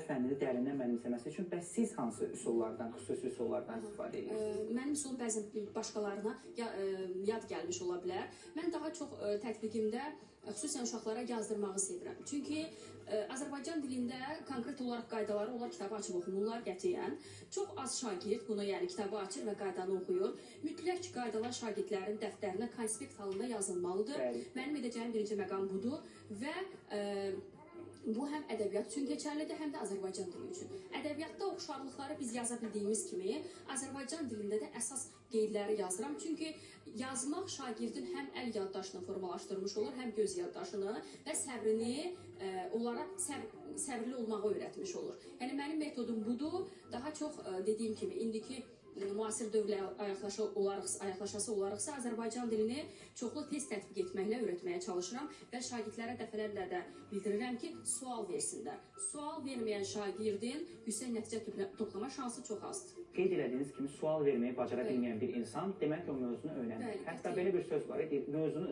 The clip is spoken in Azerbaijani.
ədəbiyyat fənnini dərindən mənimsəməsi üçün bəs siz hansı üsullardan, xüsusi üsullardan istifadə edirsiniz? Mənim üsulum bəzən başqalarına yad gəlmiş ola bilər. Mən daha çox tətbiqimdə xüsusən uşaqlara yazdırmağı sevirəm. Çünki Azərbaycan dilində konkret olaraq qaydaları onlar kitabı açıb oxumurlar qətiyyən. Çox az şagird bunu, yəni kitabı açır və qaydanı oxuyur. Mütləq ki, qaydalar şagirdlərin dəftərinə konspekt halında yazılmalıdır. Bəli. Mənim edəcəyim birinci məqam budur və bu həm ədəbiyyat üçün keçərlidir, həm də Azərbaycan dili üçün. Ədəbiyyatda oxşarlıqları biz yaza bildiyimiz kimi, Azərbaycan dilində də əsas qeydləri yazıram. Çünki yazmaq şagirdin həm əl yaddaşını formalaşdırmış olur, həm göz yaddaşını və səbrini onlara səbirli olmağı öyrətmiş olur. Yəni, mənim metodum budur. Daha çox dediyim kimi, indiki müasir dövrlə ayaqlaşası olaraqsa Azərbaycan dilini çoxlu tez tətbiq etməklə öyrətməyə çalışıram və şagirdlərə dəfələrlə də bildirirəm ki, sual versinlər. Sual verməyən şagirdin yüksək nəticə toplama şansı çox azdır. Qeyd elədiyiniz kimi, sual verməyi bacara bilməyən bir insan demək ki, o mövzunu öyrənir. Hətta belə bir söz var, mövzunu